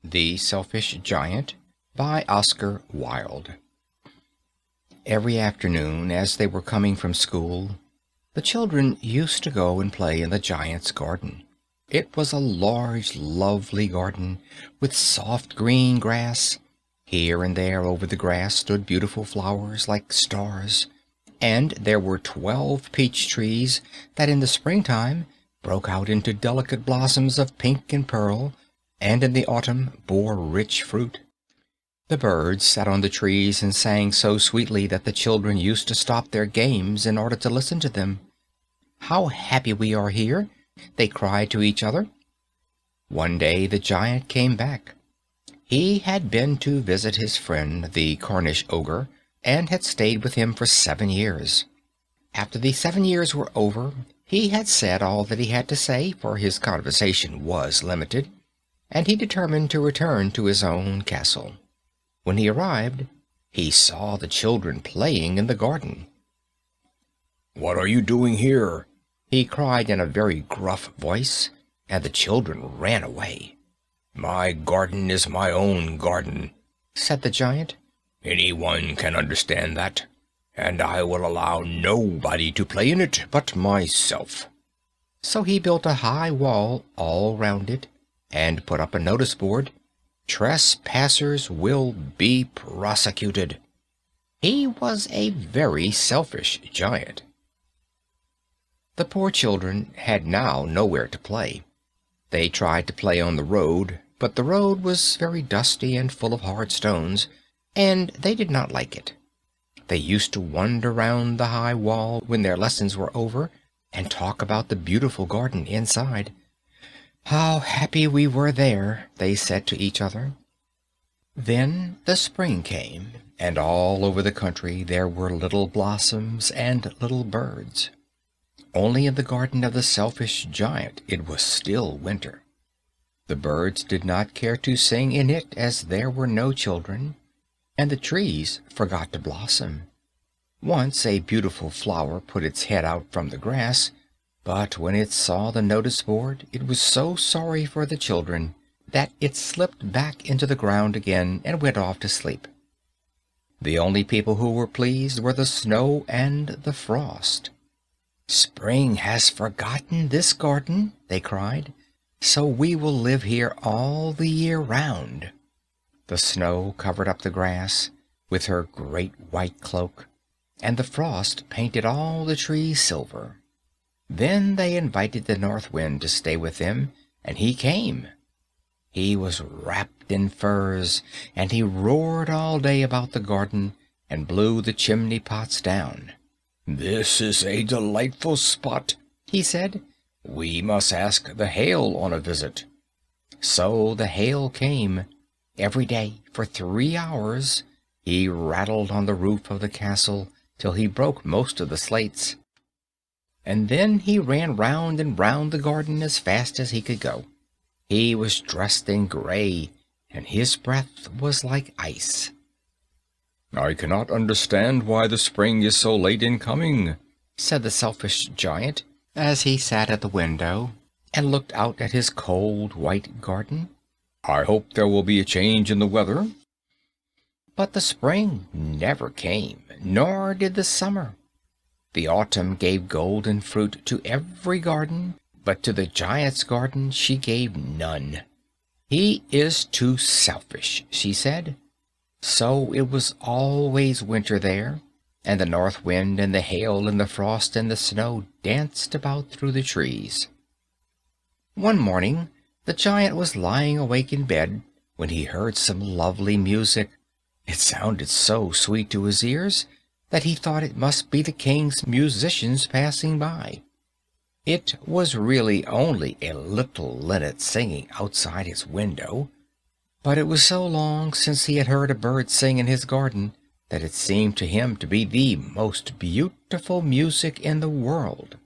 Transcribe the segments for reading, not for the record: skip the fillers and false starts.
The Selfish Giant by Oscar Wilde. Every afternoon, as they were coming from school, the children used to go and play in the giant's garden. It was a large, lovely garden, with soft green grass. Here and there over the grass stood beautiful flowers like stars, and there were 12 peach trees that in the springtime broke out into delicate blossoms of pink and pearl, and in the autumn bore rich fruit. The birds sat on the trees and sang so sweetly that the children used to stop their games in order to listen to them. "How happy we are here!" they cried to each other. One day the giant came back. He had been to visit his friend, the Cornish ogre, and had stayed with him for 7 years. After the 7 years were over, he had said all that he had to say, for his conversation was limited, and he determined to return to his own castle. When he arrived, he saw the children playing in the garden. "What are you doing here?" he cried in a very gruff voice, and the children ran away. "My garden is my own garden," said the giant. "Anyone can understand that, and I will allow nobody to play in it but myself." So he built a high wall all round it, and put up a notice board: "Trespassers will be prosecuted." He was a very selfish giant. The poor children had now nowhere to play. They tried to play on the road, but the road was very dusty and full of hard stones, and they did not like it. They used to wander round the high wall when their lessons were over, and talk about the beautiful garden inside. "How happy we were there," they said to each other. Then the spring came, and all over the country there were little blossoms and little birds. Only in the garden of the Selfish Giant it was still winter. The birds did not care to sing in it, as there were no children, and the trees forgot to blossom. Once a beautiful flower put its head out from the grass, but when it saw the notice board it was so sorry for the children that it slipped back into the ground again and went off to sleep. The only people who were pleased were the snow and the frost. "Spring has forgotten this garden," they cried, "so we will live here all the year round." The snow covered up the grass with her great white cloak, and the frost painted all the trees silver. Then they invited the North Wind to stay with them, and he came. He was wrapped in furs, and he roared all day about the garden and blew the chimney pots down. "This is a delightful spot," he said. "We must ask the hail on a visit." So the hail came. Every day for 3 hours he rattled on the roof of the castle till he broke most of the slates, and then he ran round and round the garden as fast as he could go. He was dressed in gray, and his breath was like ice. "I cannot understand why the spring is so late in coming," said the Selfish Giant, as he sat at the window and looked out at his cold white garden. "I hope there will be a change in the weather." But the spring never came, nor did the summer. The autumn gave golden fruit to every garden, but to the giant's garden she gave none. "He is too selfish," she said. So it was always winter there, and the north wind and the hail and the frost and the snow danced about through the trees. One morning the giant was lying awake in bed when he heard some lovely music. It sounded so sweet to his ears that he thought it must be the king's musicians passing by. It was really only a little linnet singing outside his window, but it was so long since he had heard a bird sing in his garden that it seemed to him to be the most beautiful music in the world.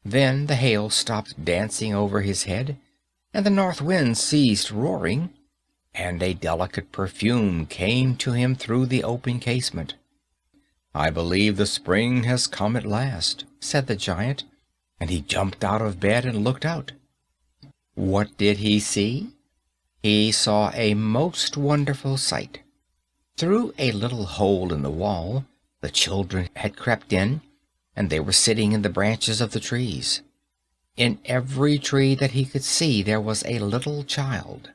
Then the hail stopped dancing over his head, and the north wind ceased roaring, and a delicate perfume came to him through the open casement. "I believe the spring has come at last," said the giant, and he jumped out of bed and looked out. What did he see? he saw a most wonderful sight. Through a little hole in the wall, the children had crept in, and they were sitting in the branches of the trees. In every tree that he could see there was a little child,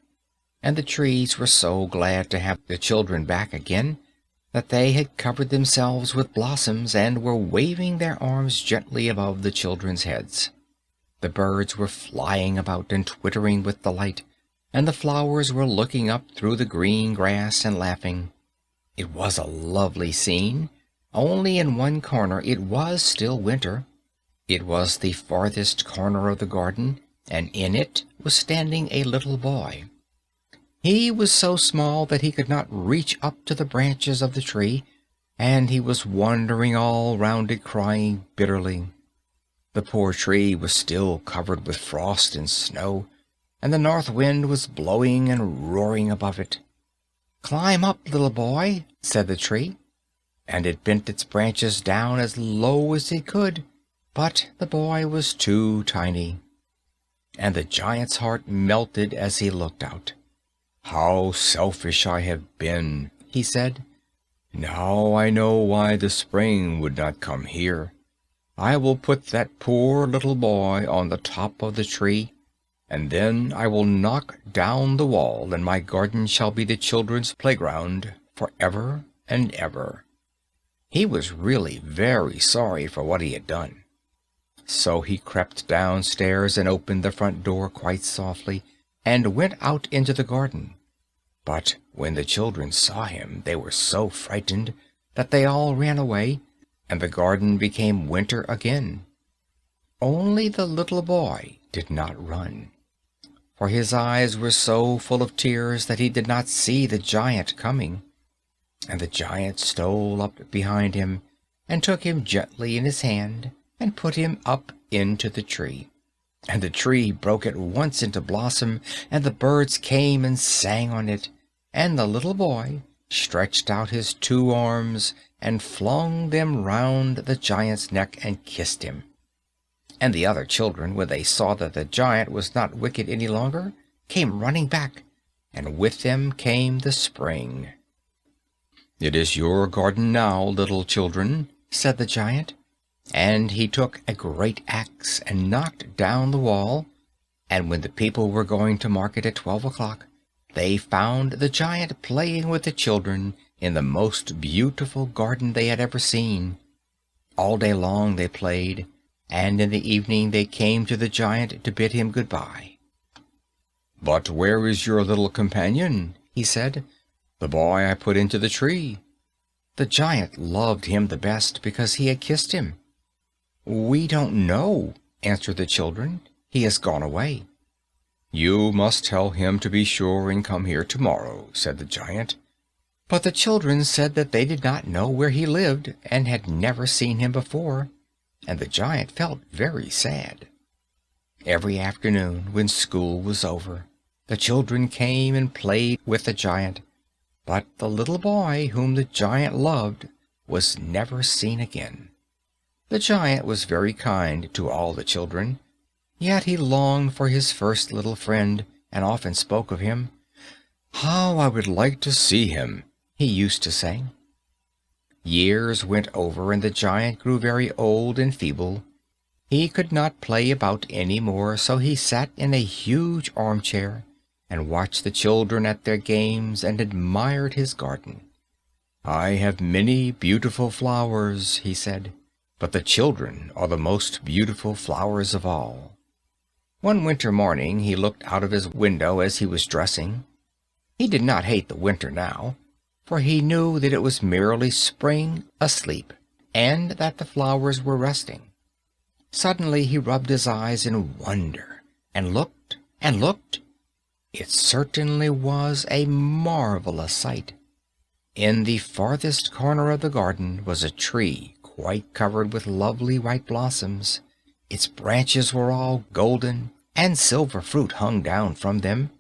and the trees were so glad to have the children back again that they had covered themselves with blossoms and were waving their arms gently above the children's heads. The birds were flying about and twittering with delight, and the flowers were looking up through the green grass and laughing. It was a lovely scene, only in one corner it was still winter. It was the farthest corner of the garden, and in it was standing a little boy. He was so small that he could not reach up to the branches of the tree, and he was wandering all round it crying bitterly. The poor tree was still covered with frost and snow, and the north wind was blowing and roaring above it. "Climb up, little boy," said the tree, and it bent its branches down as low as it could, but the boy was too tiny, and the giant's heart melted as he looked out. "How selfish I have been," he said. "Now I know why the spring would not come here. I will put that poor little boy on the top of the tree, and then I will knock down the wall, and my garden shall be the children's playground for ever and ever." He was really very sorry for what he had done. So he crept downstairs and opened the front door quite softly, and went out into the garden. But when the children saw him, they were so frightened that they all ran away, and the garden became winter again. Only the little boy did not run, for his eyes were so full of tears that he did not see the giant coming. And the giant stole up behind him, and took him gently in his hand, and put him up into the tree. And the tree broke at once into blossom, and the birds came and sang on it, and the little boy stretched out his 2 arms and flung them round the giant's neck and kissed him. And the other children, when they saw that the giant was not wicked any longer, came running back, and with them came the spring. "It is your garden now, little children," said the giant, and he took a great axe and knocked down the wall, and when the people were going to market at 12 o'clock, they found the giant playing with the children in the most beautiful garden they had ever seen. All day long they played, and in the evening they came to the giant to bid him good-bye. "But where is your little companion?" he said. "The boy I put into the tree." The giant loved him the best because he had kissed him. "We don't know," answered the children. "He has gone away." "You must tell him to be sure and come here tomorrow," said the giant. But the children said that they did not know where he lived, and had never seen him before, and the giant felt very sad. Every afternoon, when school was over, the children came and played with the giant, but the little boy whom the giant loved was never seen again. The giant was very kind to all the children, yet he longed for his first little friend, and often spoke of him. "How I would like to see him," he used to say. Years went over, and the giant grew very old and feeble. He could not play about any more, so he sat in a huge armchair and watched the children at their games and admired his garden. "I have many beautiful flowers," he said, "but the children are the most beautiful flowers of all." One winter morning he looked out of his window as he was dressing. He did not hate the winter now, for he knew that it was merely spring asleep, and that the flowers were resting. Suddenly he rubbed his eyes in wonder, and looked and looked. It certainly was a marvelous sight. In the farthest corner of the garden was a tree quite covered with lovely white blossoms. Its branches were all golden, and silver fruit hung down from them,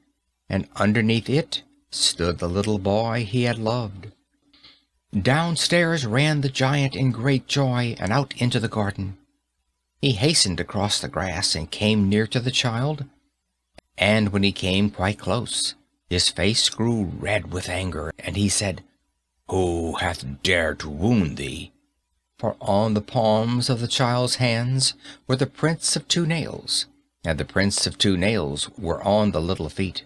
and underneath it stood the little boy he had loved. Downstairs ran the giant in great joy, and out into the garden. He hastened across the grass and came near to the child, and when he came quite close, His face grew red with anger, and he said, "Who hath dared to wound thee?" For on the palms of the child's hands were the prints of 2 nails, and the prints of 2 nails were on the little feet.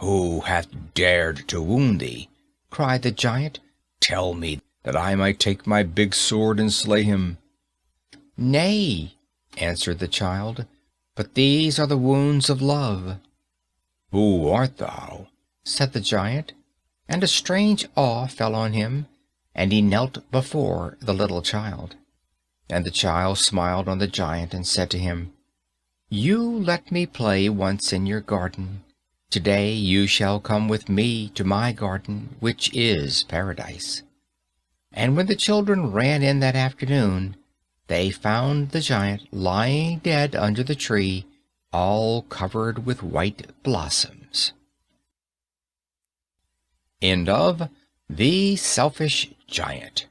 "Who hath dared to wound thee?" cried the giant. "Tell me, that I might take my big sword and slay him." "Nay," answered the child, "but these are the wounds of love." "Who art thou?" said the giant, and a strange awe fell on him, and he knelt before the little child. And the child smiled on the giant and said to him, "You let me play once in your garden. Today you shall come with me to my garden, which is Paradise." And when the children ran in that afternoon, they found the giant lying dead under the tree, all covered with white blossoms. End of The Selfish Giant.